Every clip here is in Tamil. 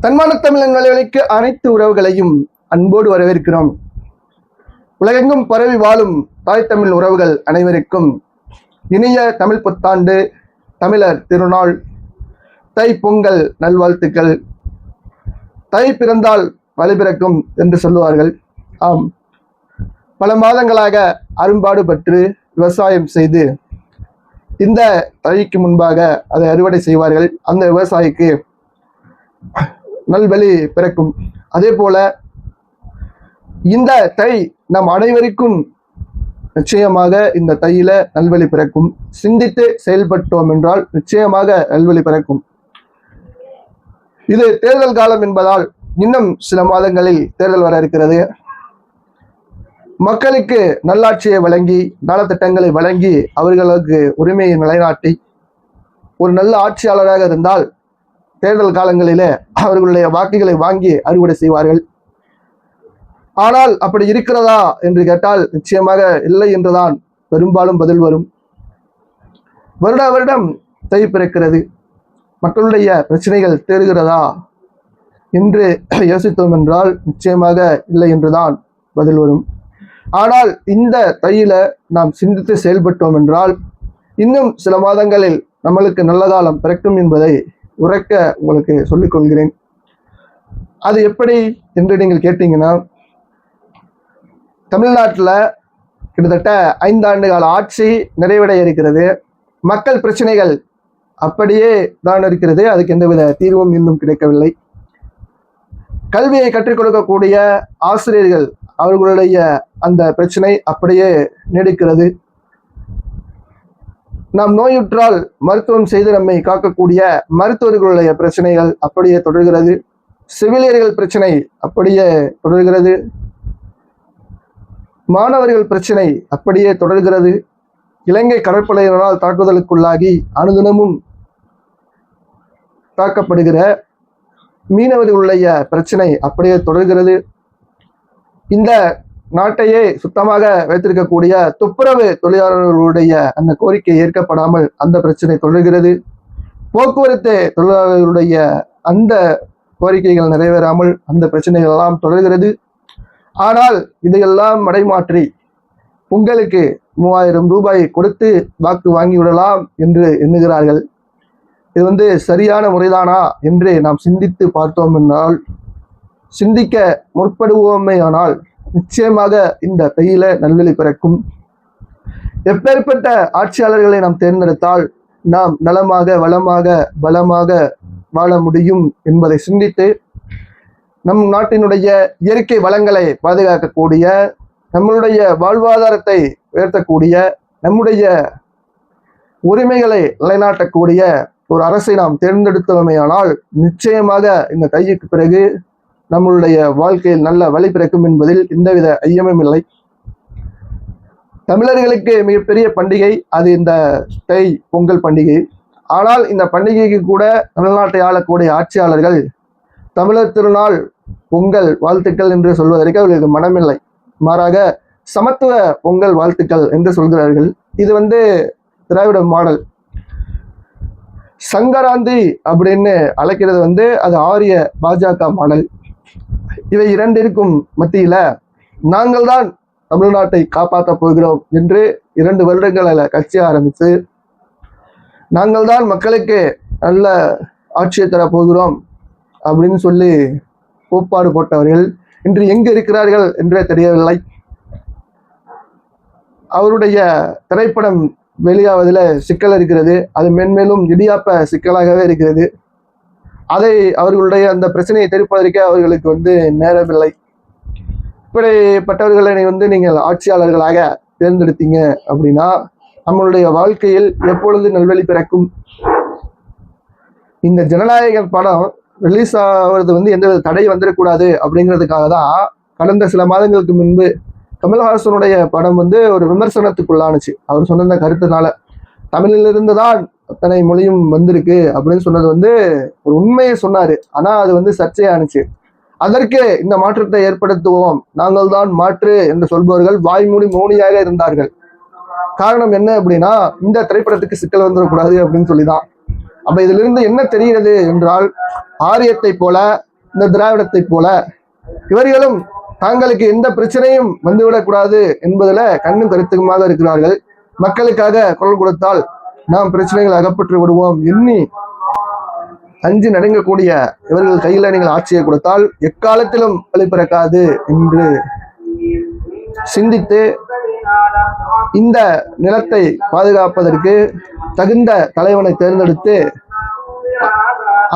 தன்மான தமிழர்களுக்கு அனைத்து உறவுகளையும் அன்போடு வரவேற்கிறோம். உலகெங்கும் பரவி வாழும் தாய் தமிழ் உறவுகள் அனைவருக்கும் இனிய தமிழ் புத்தாண்டு, தமிழர் திருநாள், தை பொங்கல் நல்வாழ்த்துக்கள். தை பிறந்தால் வழி பிறக்கும் என்று சொல்லுவார்கள். ஆம், பல மாதங்களாக அரும்பாடு பற்று விவசாயம் செய்து இந்த தைக்கு முன்பாக அதை அறுவடை செய்வார்கள். அந்த விவசாயிக்கு நல்வழி பிறக்கும். அதே போல இந்த தை நம் அனைவருக்கும் நிச்சயமாக இந்த தையில நல்வழி பிறக்கும். சிந்தித்து செயல்பட்டோம் என்றால் நிச்சயமாக நல்வழி பிறக்கும். இது தேர்தல் காலம் என்பதால் இன்னும் சில மாதங்களில் தேர்தல் வர இருக்கிறது. மக்களுக்கு நல்லாட்சியை வழங்கி, நலத்திட்டங்களை வழங்கி, அவர்களுக்கு உரிமையை நிலைநாட்டி ஒரு நல்ல ஆட்சியாளராக இருந்தால் தேர்தல் காலங்களிலே அவர்களுடைய வாக்குகளை வாங்கி அறுவடை செய்வார்கள். ஆனால் அப்படி இருக்கிறதா என்று கேட்டால் நிச்சயமாக இல்லை என்றுதான் பெரும்பாலும் பதில் வரும். வருட வருடம் தை பிறக்கிறது, மக்களுடைய பிரச்சனைகள் தேறுகிறதா என்று யோசித்தோம் என்றால் நிச்சயமாக இல்லை என்றுதான் பதில் வரும். ஆனால் இந்த தையில நாம் சிந்தித்து செயல்பட்டோம் என்றால் இன்னும் சில மாதங்களில் நம்மளுக்கு நல்ல காலம் பிறக்கும் என்பதை உரைக்க உங்களுக்கு சொல்லிக் கொள்கிறேன். அது எப்படி என்று நீங்கள் கேட்டீங்கன்னா, தமிழ்நாட்டில் கிட்டத்தட்ட 5 ஆண்டு கால ஆட்சி நிறைவடைய இருக்கிறது. மக்கள் பிரச்சனைகள் அப்படியே தான் இருக்கிறது. அதுக்கு எந்தவித தீர்வும் இன்னும் கிடைக்கவில்லை. கல்வியை கற்றுக் கொடுக்கக்கூடிய ஆசிரியர்கள், அவர்களுடைய அந்த பிரச்சனை அப்படியே நீடிக்கிறது. நாம் நோயுற்றால் மருத்துவம் செய்து நம்மை காக்கக்கூடிய மருத்துவர்களுடைய பிரச்சனைகள் அப்படியே தொடர்கிறது. செவிலியர்கள் பிரச்சனை அப்படியே தொடர்கிறது. மாணவர்கள் பிரச்சனை அப்படியே தொடர்கிறது. இலங்கை கடற்படையினரால் தாக்குதலுக்குள்ளாகி அனுதினமும் தாக்கப்படுகிற மீனவர்களுடைய பிரச்சனை அப்படியே தொடர்கிறது. இந்த நாட்டையே சுத்தமாக வைத்திருக்கக்கூடிய துப்புரவு தொழிலாளர்களுடைய அந்த கோரிக்கை ஏற்கப்படாமல் அந்த பிரச்சனை தொடர்கிறது. போக்குவரத்து தொழிலாளர்களுடைய அந்த கோரிக்கைகள் நிறைவேறாமல் அந்த பிரச்சனைகள் எல்லாம் தொடர்கிறது. ஆனால் இதையெல்லாம் மடைமாற்றி உங்களுக்கு 3000 ரூபாய் கொடுத்து வாக்கு வாங்கிவிடலாம் என்று எண்ணுகிறார்கள். இது சரியான முறைதானா என்று நாம் சிந்தித்து பார்த்தோம் என்றால், சிந்திக்க முற்படுவோமேயானால் நிச்சயமாக இந்த தையில நல்வழி பிறக்கும். எப்பேற்பட்ட ஆட்சியாளர்களை நாம் தேர்ந்தெடுத்தால் நாம் நலமாக, வளமாக, பலமாக வாழ முடியும் என்பதை சிந்தித்து நம் நாட்டினுடைய இயற்கை வளங்களை பாதுகாக்கக்கூடிய, நம்மளுடைய வாழ்வாதாரத்தை உயர்த்தக்கூடிய, நம்முடைய உரிமைகளை நிலைநாட்டக்கூடிய ஒரு அரசை நாம் தேர்ந்தெடுத்தோமேயானால் நிச்சயமாக இந்த தைக்கு பிறகு நம்மளுடைய வாழ்க்கையில் நல்ல வழி பிறக்கும் என்பதில் எந்தவித ஐயமும் இல்லை. தமிழர்களுக்கு மிகப்பெரிய பண்டிகை அது இந்த தை பொங்கல் பண்டிகை. ஆனால் இந்த பண்டிகைக்கு கூட தமிழ்நாட்டை ஆளக்கூடிய ஆட்சியாளர்கள் தமிழர் திருநாள் பொங்கல் வாழ்த்துக்கள் என்று சொல்வதற்கு அவர்களுக்கு மனமில்லை. மாறாக சமத்துவ பொங்கல் வாழ்த்துக்கள் என்று சொல்கிறார்கள். இது திராவிட மாடல். சங்கராந்தி அப்படின்னு அழைக்கிறது அது ஆரிய பாஜக மாடல். இவை இரண்டிற்கும் மத்தியில நாங்கள் தான் தமிழ்நாட்டை காப்பாற்ற போகிறோம் என்று 2 வருடங்களில் கட்சி ஆரம்பித்து நாங்கள் தான் மக்களுக்கு நல்ல ஆட்சியை தர போகிறோம் அப்படின்னு சொல்லி கோட்பாடு போட்டவர்கள் இன்று எங்கு இருக்கிறார்கள் என்றே தெரியவில்லை. அவருடைய திரைப்படம் வெளியாவதில் சிக்கல் இருக்கிறது. அது மென்மேலும் இடியாப்ப சிக்கலாகவே இருக்கிறது. அதை அவர்களுடைய அந்த பிரச்சனையை தீர்ப்பதற்கே அவர்களுக்கு நேரமில்லை. இப்படிப்பட்டவர்களை நீங்கள் ஆட்சியாளர்களாக தேர்ந்தெடுத்தீங்க அப்படின்னா நம்மளுடைய வாழ்க்கையில் எப்பொழுது நல்வழி பிறக்கும்? இந்த ஜனநாயக படம் ரிலீஸ் ஆகிறது எந்த தடை வந்துடக்கூடாது அப்படிங்கிறதுக்காக தான் கடந்த சில மாதங்களுக்கு முன்பு கமல்ஹாசனுடைய படம் ஒரு விமர்சனத்துக்குள்ளானுச்சு. அவர் சொன்ன கருத்துனால தமிழிலிருந்து தான் அத்தனை மொழியும் வந்திருக்கு அப்படின்னு சொன்னது ஒரு உண்மையை சொன்னாரு. ஆனா அது சர்ச்சையானுச்சு. அதற்கு இந்த மாற்றத்தை ஏற்படுத்துவோம், நாங்கள் தான் மாற்று என்று சொல்பவர்கள் வாய்மூடி மௌனியாக இருந்தார்கள். காரணம் என்ன அப்படின்னா, இந்த திரைப்படத்துக்கு சிக்கல் வந்துடக்கூடாது அப்படின்னு சொல்லிதான். அப்ப இதுல இருந்து என்ன தெரிகிறது என்றால், ஆரியத்தை போல இந்த திராவிடத்தை போல இவர்களும் தாங்களுக்கு எந்த பிரச்சனையும் வந்துவிடக்கூடாது என்பதில் கண்ணும் கருத்துமாக இருக்கிறார்கள். மக்களுக்காக குரல் கொடுத்தால் நாம் பிரச்சனைகள் அகப்பட்டு விடுவோம் எண்ணி அஞ்சு நடுங்கக்கூடிய இவர்கள் கையில நீங்கள் ஆட்சியை கொடுத்தால் எக்காலத்திலும் வழி பிறக்காது என்று சிந்தித்து இந்த நிலத்தை பாதுகாப்பதற்கு தகுந்த தலைவனை தேர்ந்தெடுத்து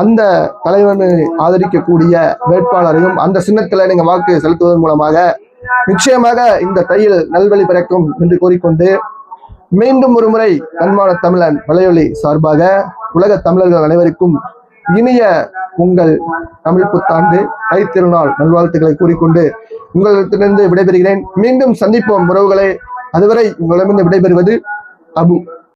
அந்த தலைவனை ஆதரிக்கக்கூடிய வேட்பாளரையும் அந்த சின்னத்தில் நீங்க வாக்கு செலுத்துவதன் மூலமாக நிச்சயமாக இந்த தையில் நல்வழி பிறக்கும் என்று கூறிக்கொண்டு மீண்டும் ஒரு முறை தன்மான தமிழன் வலையொலி சார்பாக உலக தமிழர்கள் அனைவருக்கும் இனிய உங்கள் தமிழ் புத்தாண்டு தைத்திருநாள் நல்வாழ்த்துக்களை கூறிக்கொண்டு உங்களிடத்திலிருந்து விடைபெறுகிறேன். மீண்டும் சந்திப்போம் உறவுகளே. அதுவரை உங்களிடமிருந்து விடைபெறுவது அபு.